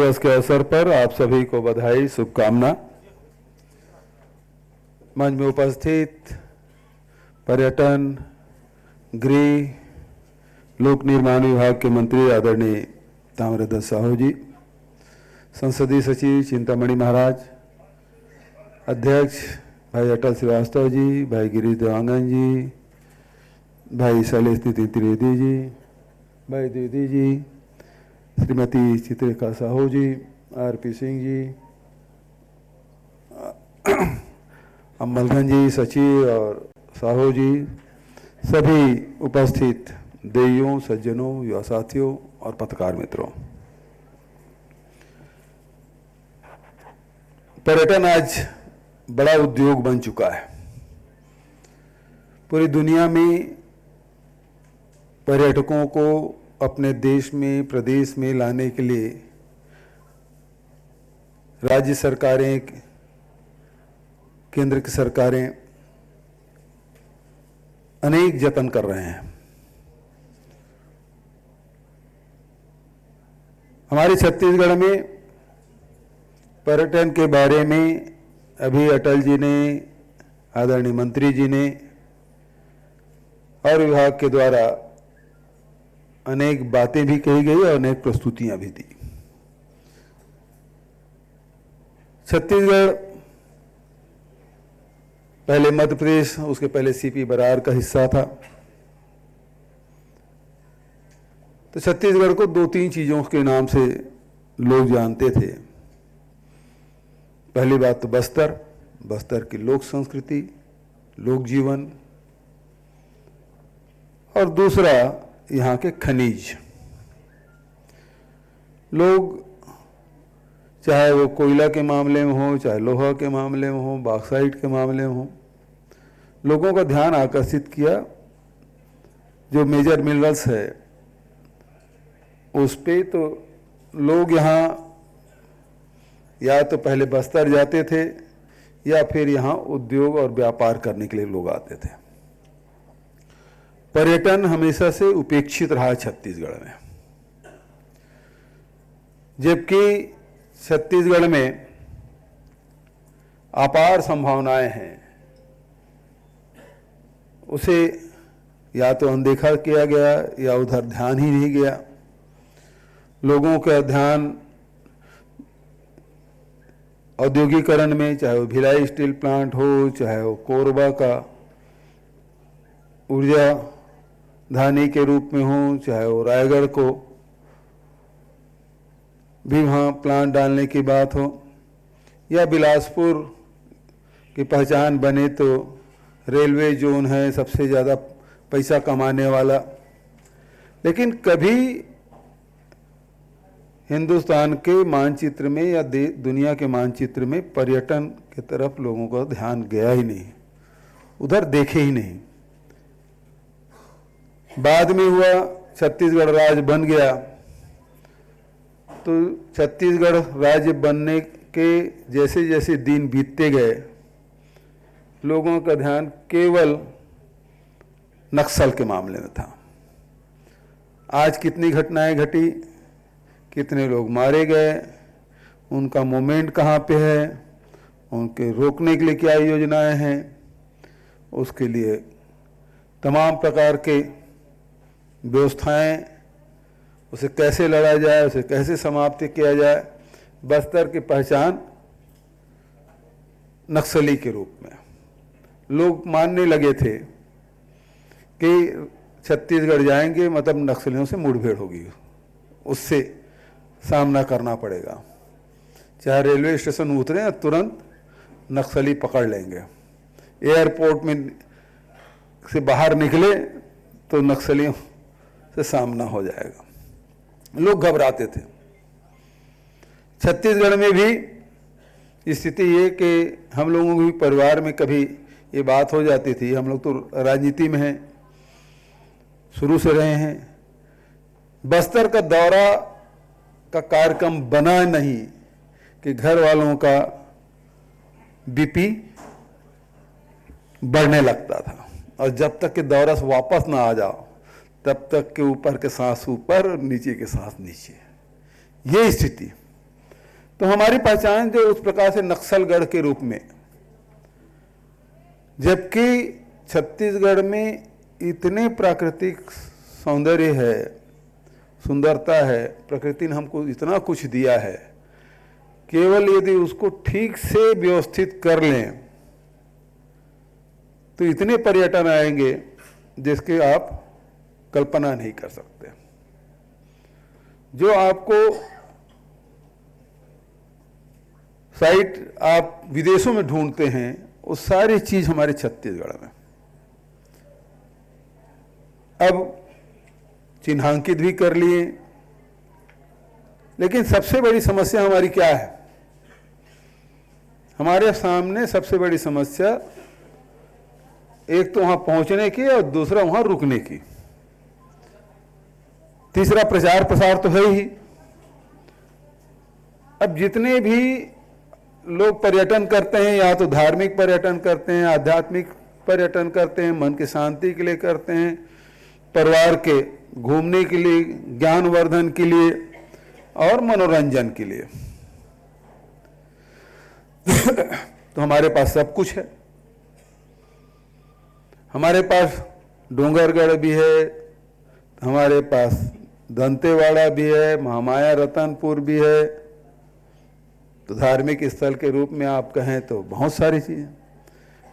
दिवस के अवसर पर आप सभी को बधाई, शुभकामना। मंच में उपस्थित पर्यटन, गृह, लोक निर्माण विभाग के मंत्री आदरणीय ताम्रध्वज साहू जी, संसदीय सचिव चिंतामणि महाराज, अध्यक्ष भाई अटल श्रीवास्तव जी, भाई गिरीश देवांगन जी, भाई शैलेश नितिन त्रिवेदी जी, भाई द्विवेदी जी, श्रीमती चित्रिका साहू जी, आरपी सिंह जी, अम्बलगंज जी, सचिव और साहू जी, सभी उपस्थित देवियों, सज्जनों, युवा साथियों और पत्रकार मित्रों। पर्यटन आज बड़ा उद्योग बन चुका है। पूरी दुनिया में पर्यटकों को अपने देश में, प्रदेश में लाने के लिए राज्य सरकारें, केंद्र की सरकारें अनेक जतन कर रहे हैं। हमारे छत्तीसगढ़ में पर्यटन के बारे में अभी अटल जी ने, आदरणीय मंत्री जी ने और विभाग के द्वारा अनेक बातें भी कही गई और अनेक प्रस्तुतियां भी दी। छत्तीसगढ़ पहले मध्य प्रदेश, उसके पहले सीपी बरार का हिस्सा था। तो छत्तीसगढ़ को दो तीन चीजों के नाम से लोग जानते थे। पहली बात तो बस्तर की लोक संस्कृति, लोक जीवन, और दूसरा यहाँ के खनिज। लोग चाहे वो कोयला के मामले में हो, चाहे लोहा के मामले में हो, बॉक्साइट के मामले में हो, लोगों का ध्यान आकर्षित किया जो मेजर मिनरल्स है उस पे। तो लोग यहाँ या तो पहले बस्तर जाते थे या फिर यहाँ उद्योग और व्यापार करने के लिए लोग आते थे। पर्यटन हमेशा से उपेक्षित रहा छत्तीसगढ़ में, जबकि छत्तीसगढ़ में अपार संभावनाएं हैं। उसे या तो अनदेखा किया गया या उधर ध्यान ही नहीं गया। लोगों का ध्यान औद्योगिकरण में, चाहे वो भिलाई स्टील प्लांट हो, चाहे वो कोरबा का ऊर्जा धानी के रूप में हो, चाहे वो रायगढ़ को भी वहाँ प्लांट डालने की बात हो, या बिलासपुर की पहचान बने तो रेलवे जोन है सबसे ज़्यादा पैसा कमाने वाला। लेकिन कभी हिंदुस्तान के मानचित्र में या दुनिया के मानचित्र में पर्यटन की तरफ लोगों का ध्यान गया ही नहीं, उधर देखे ही नहीं। बाद में हुआ, छत्तीसगढ़ राज्य बन गया, तो छत्तीसगढ़ राज्य बनने के जैसे जैसे दिन बीतते गए, लोगों का ध्यान केवल नक्सल के मामले में था। आज कितनी घटनाएं घटी, कितने लोग मारे गए, उनका मूवमेंट कहाँ पे है, उनके रोकने के लिए क्या योजनाएं हैं, उसके लिए तमाम प्रकार के व्यवस्थाएं, उसे कैसे लड़ा जाए, उसे कैसे समाप्त किया जाए। बस्तर की पहचान नक्सली के रूप में लोग मानने लगे थे कि छत्तीसगढ़ जाएंगे मतलब नक्सलियों से मुठभेड़ होगी, उससे सामना करना पड़ेगा। चाहे रेलवे स्टेशन उतरे तुरंत नक्सली पकड़ लेंगे, एयरपोर्ट में से बाहर निकले तो नक्सलियों से सामना हो जाएगा। लोग घबराते थे। छत्तीसगढ़ में भी स्थिति ये कि हम लोगों के परिवार में कभी ये बात हो जाती थी। हम लोग तो राजनीति में हैं, शुरू से रहे हैं। बस्तर का दौरा का कार्यक्रम बना नहीं कि घर वालों का बीपी बढ़ने लगता था, और जब तक कि दौरा से वापस ना आ जाओ तब तक के ऊपर के सांस ऊपर और नीचे के सांस नीचे, ये स्थिति। तो हमारी पहचान जो उस प्रकार से नक्सलगढ़ के रूप में, जबकि छत्तीसगढ़ में इतने प्राकृतिक सौंदर्य है, सुंदरता है, प्रकृति ने हमको इतना कुछ दिया है, केवल यदि उसको ठीक से व्यवस्थित कर लें तो इतने पर्यटन आएंगे जिसके आप कल्पना नहीं कर सकते। जो आपको साइट आप विदेशों में ढूंढते हैं वो सारी चीज हमारे छत्तीसगढ़ में अब चिन्हांकित भी कर लिए। लेकिन सबसे बड़ी समस्या हमारी क्या है? हमारे सामने सबसे बड़ी समस्या एक तो वहां पहुंचने की और दूसरा वहां रुकने की, तीसरा प्रचार प्रसार तो है ही। अब जितने भी लोग पर्यटन करते हैं, या तो धार्मिक पर्यटन करते हैं, आध्यात्मिक पर्यटन करते हैं, मन की शांति के लिए करते हैं, परिवार के घूमने के लिए, ज्ञानवर्धन के लिए और मनोरंजन के लिए तो हमारे पास सब कुछ है। हमारे पास डोंगरगढ़ भी है, हमारे पास दंतेवाड़ा भी है, महामाया रतनपुर भी है। तो धार्मिक स्थल के रूप में आप कहें तो बहुत सारी चीजें,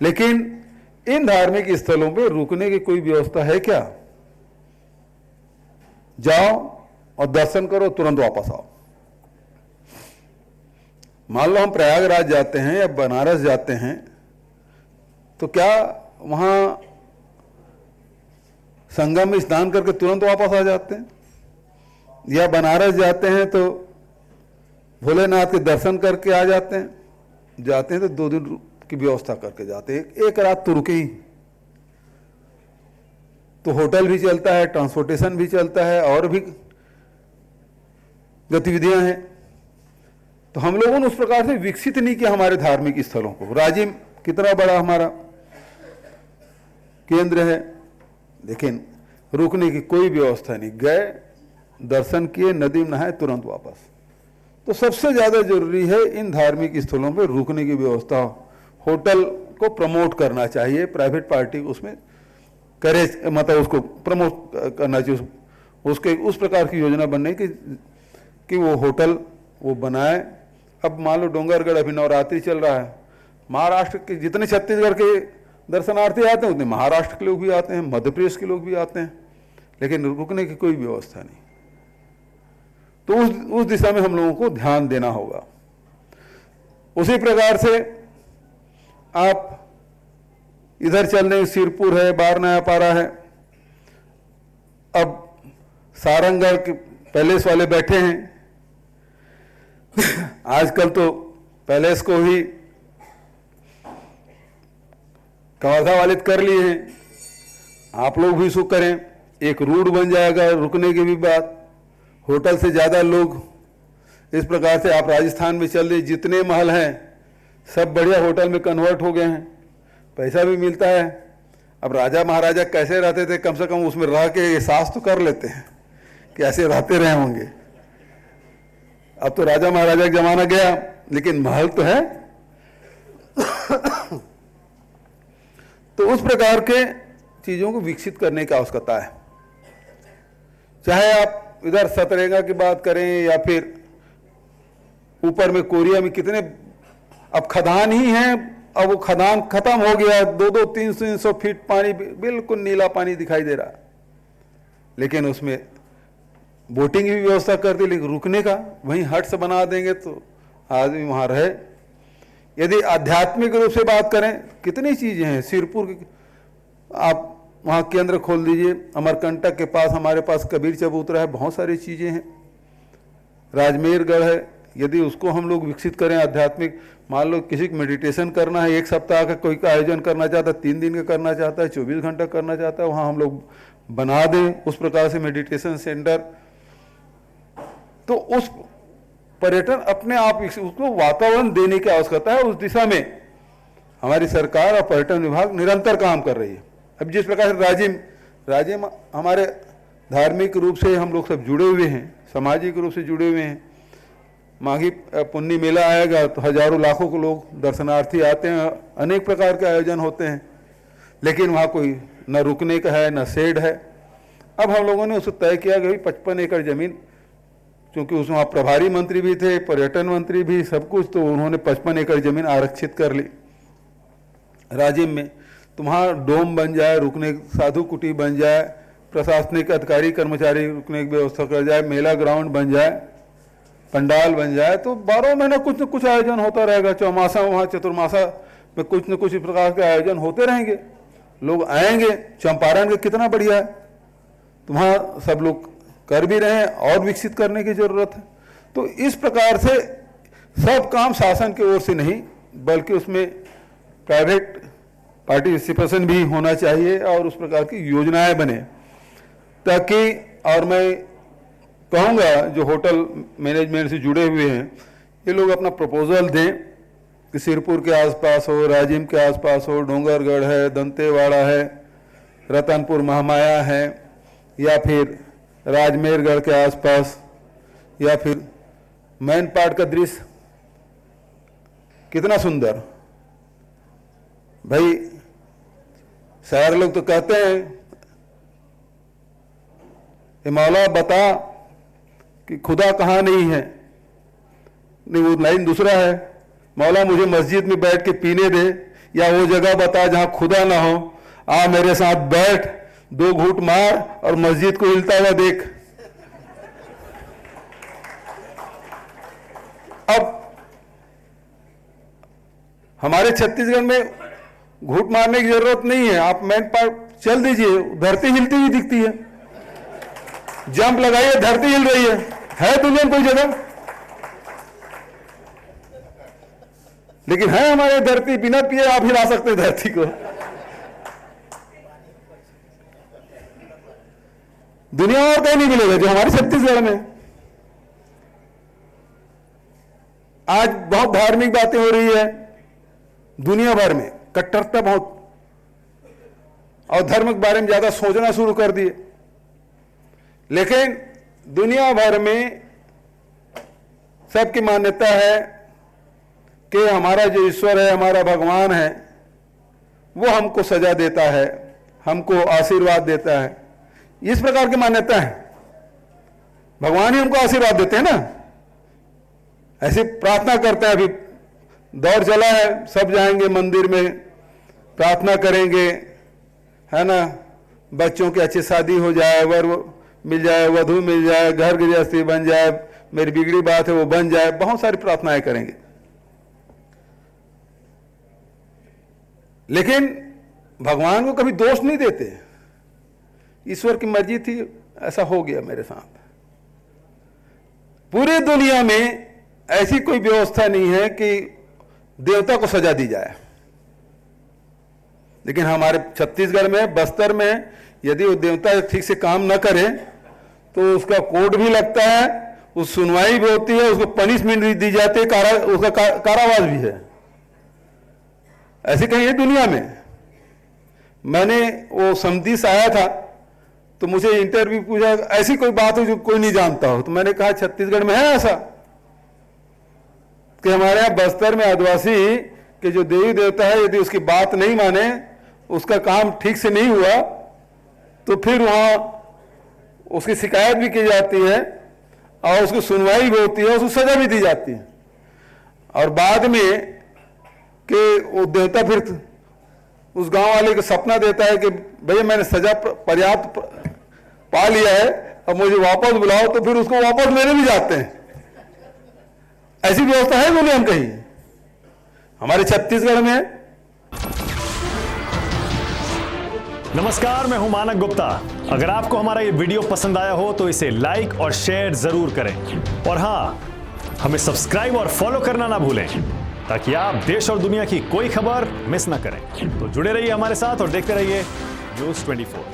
लेकिन इन धार्मिक स्थलों पे रुकने की कोई व्यवस्था है क्या? जाओ और दर्शन करो, तुरंत वापस आओ। मान लो हम प्रयागराज जाते हैं या बनारस जाते हैं, तो क्या वहां संगम में स्नान करके तुरंत वापस आ जाते हैं? या बनारस जाते हैं तो भोलेनाथ के दर्शन करके आ जाते हैं? जाते हैं तो 2 दिन की व्यवस्था करके जाते हैं, एक रात तो रुके ही। तो होटल भी चलता है, ट्रांसपोर्टेशन भी चलता है, और भी गतिविधियां हैं। तो हम लोगों ने उस प्रकार से विकसित नहीं किया हमारे धार्मिक स्थलों को। राजिम कितना बड़ा हमारा केंद्र है, लेकिन रुकने की कोई व्यवस्था नहीं। गए, दर्शन किए, नदी में नहाए, तुरंत वापस। तो सबसे ज्यादा जरूरी है इन धार्मिक स्थलों पर रुकने की व्यवस्था। होटल को प्रमोट करना चाहिए, प्राइवेट पार्टी उसमें करे, मतलब उसको प्रमोट करना चाहिए, उसके उस प्रकार की योजना बनने कि वो होटल वो बनाए। अब मान लो डोंगरगढ़ अभी नवरात्रि चल रहा है, महाराष्ट्र के जितने छत्तीसगढ़ के दर्शनार्थी आते हैं उतने महाराष्ट्र के लोग भी आते हैं, मध्य प्रदेश के लोग भी आते हैं, लेकिन रुकने की कोई व्यवस्था नहीं। तो उस दिशा में हम लोगों को ध्यान देना होगा। उसी प्रकार से आप इधर चल रहे, सिरपुर है, बारनयापारा है, अब सारंगगढ़ के पैलेस वाले बैठे हैं आजकल तो पैलेस को ही कवर्धावालित कर लिए हैं। आप लोग भी इसको करें, एक रूट बन जाएगा रुकने की भी बात। होटल से ज़्यादा लोग इस प्रकार से, आप राजस्थान में चल रहे, जितने महल हैं सब बढ़िया होटल में कन्वर्ट हो गए हैं, पैसा भी मिलता है। अब राजा महाराजा कैसे रहते थे, कम से कम उसमें रह के एहसास तो कर लेते हैं कि ऐसे रहते रहे होंगे। अब तो राजा महाराजा का जमाना गया, लेकिन महल तो है तो उस प्रकार के चीजों को विकसित करने की आवश्यकता है। चाहे आप इधर सतरेगा की बात करें, या फिर ऊपर में कोरिया में कितने अब खदान ही हैं। अब वो खदान खत्म हो गया, 200 300 फीट पानी, बिल्कुल नीला पानी दिखाई दे रहा, लेकिन उसमें बोटिंग की व्यवस्था कर दी। लेकिन रुकने का वहीं हट से बना देंगे तो आदमी वहां रहे। यदि आध्यात्मिक रूप से बात करें, कितनी चीजें हैं। सिरपुर की आप वहाँ केंद्र खोल दीजिए, अमरकंटक के पास हमारे पास कबीर चबूतरा है, बहुत सारी चीज़ें हैं। राजमेरगढ़ है, यदि उसको हम लोग विकसित करें आध्यात्मिक, मान लो किसी को मेडिटेशन करना है, 1 सप्ताह का कोई का आयोजन करना चाहता है, 3 दिन का करना चाहता है, 24 घंटा करना चाहता है, वहाँ हम लोग बना दें उस प्रकार से मेडिटेशन सेंटर। तो उस पर्यटन अपने आप उसको वातावरण देने की आवश्यकता है। उस दिशा में हमारी सरकार और पर्यटन विभाग निरंतर काम कर रही है। अब जिस प्रकार से राजिम हमारे धार्मिक रूप से हम लोग सब जुड़े हुए हैं, सामाजिक रूप से जुड़े हुए हैं, माघी पुन्नी मेला आएगा तो हजारों लाखों को लोग दर्शनार्थी आते हैं, अनेक प्रकार के आयोजन होते हैं, लेकिन वहाँ कोई न रुकने का है न शेड है। अब हम लोगों ने उसको तय किया कि 55 एकड़ ज़मीन, क्योंकि उसमें वहाँ प्रभारी मंत्री भी थे, पर्यटन मंत्री भी, सब कुछ, तो उन्होंने 55 एकड़ ज़मीन आरक्षित कर ली राजिम में। तो वहाँ डोम बन जाए, रुकने साधु कुटी बन जाए, प्रशासनिक अधिकारी कर्मचारी रुकने की व्यवस्था कर जाए, मेला ग्राउंड बन जाए, पंडाल बन जाए, तो 12 महीने कुछ न कुछ आयोजन होता रहेगा। चौमासा वहाँ चतुर्मासा में कुछ न कुछ प्रकार के आयोजन होते रहेंगे, लोग आएंगे। चंपारण के कितना बढ़िया है, तो वहाँ सब लोग कर भी रहे हैं, और विकसित करने की जरूरत है। तो इस प्रकार से सब काम शासन की ओर से नहीं, बल्कि उसमें प्राइवेट पार्टिसिपेशन भी होना चाहिए और उस प्रकार की योजनाएं बने, ताकि, और मैं कहूँगा जो होटल मैनेजमेंट से जुड़े हुए हैं, ये लोग अपना प्रपोजल दें कि सिरपुर के आसपास हो, राजिम के आसपास हो, डोंगरगढ़ है, दंतेवाड़ा है, रतनपुर महामाया है, या फिर राजमेरगढ़ के आसपास, या फिर मैन पाट का दृश्य कितना सुंदर। भाई शहर लोग तो कहते हैं कि मौला बता कि खुदा कहाँ नहीं है, नहीं वो लाइन दूसरा है, मौला मुझे मस्जिद में बैठ के पीने दे, या वो जगह बता जहां खुदा ना हो, आ मेरे साथ बैठ, 2 घूंट मार और मस्जिद को हिलता हुआ देख। अब हमारे छत्तीसगढ़ में घूंट मारने की जरूरत नहीं है, आप मैन पाट चल दीजिए, धरती हिलती हुई दिखती है, जंप लगाइए, धरती हिल रही है दुनिया में कोई जगह? लेकिन है हमारे धरती, बिना पिए आप हिला सकते हैं धरती को। दुनिया और कहीं नहीं मिलेगा जो हमारे छत्तीसगढ़ में। आज बहुत धार्मिक बातें हो रही है दुनिया भर में, कट्टरता बहुत, और धर्म के बारे में ज्यादा सोचना शुरू कर दिए। लेकिन दुनिया भर में सबकी मान्यता है कि हमारा जो ईश्वर है, हमारा भगवान है, वो हमको सजा देता है, हमको आशीर्वाद देता है। इस प्रकार की मान्यता है, भगवान ही हमको आशीर्वाद देते हैं ना। ऐसे प्रार्थना करते हैं, अभी दौर चला है, सब जाएंगे मंदिर में, प्रार्थना करेंगे, है ना, बच्चों की अच्छी शादी हो जाए, वर मिल जाए, वधु मिल जाए, घर गृहस्थी बन जाए, मेरी बिगड़ी बात है वो बन जाए, बहुत सारी प्रार्थनाएं करेंगे। लेकिन भगवान को कभी दोष नहीं देते, ईश्वर की मर्जी थी, ऐसा हो गया मेरे साथ। पूरी दुनिया में ऐसी कोई व्यवस्था नहीं है कि देवता को सजा दी जाए, लेकिन हमारे छत्तीसगढ़ में, बस्तर में, यदि वो देवता ठीक से काम न करे तो उसका कोड भी लगता है, उस सुनवाई भी होती है, उसको पनिशमेंट भी दी जाती है, उसका कारावास भी है। ऐसे कहीं है दुनिया में। मैंने वो समदीस आया था तो मुझे इंटरव्यू पूछा, ऐसी कोई बात हो जो कोई नहीं जानता हो, तो मैंने कहा छत्तीसगढ़ में है ऐसा कि हमारे यहाँ बस्तर में आदिवासी के जो देवी देवता है, यदि उसकी बात नहीं माने, उसका काम ठीक से नहीं हुआ, तो फिर वहाँ उसकी शिकायत भी की जाती है और उसकी सुनवाई भी होती है, उसको सजा भी दी जाती है। और बाद में कि वो देवता फिर उस गांव वाले को सपना देता है कि भैया मैंने सजा पर्याप्त पा लिया है, अब मुझे वापस बुलाओ, तो फिर उसको वापस लेने भी जाते हैं। ऐसी व्यवस्था है दुनिया में कहीं? हमारे छत्तीसगढ़ में। नमस्कार, मैं हूं मानक गुप्ता। अगर आपको हमारा ये वीडियो पसंद आया हो तो इसे लाइक और शेयर जरूर करें, और हां, हमें सब्सक्राइब और फॉलो करना ना भूलें, ताकि आप देश और दुनिया की कोई खबर मिस ना करें। तो जुड़े रहिए हमारे साथ और देखते रहिए न्यूज़ 24।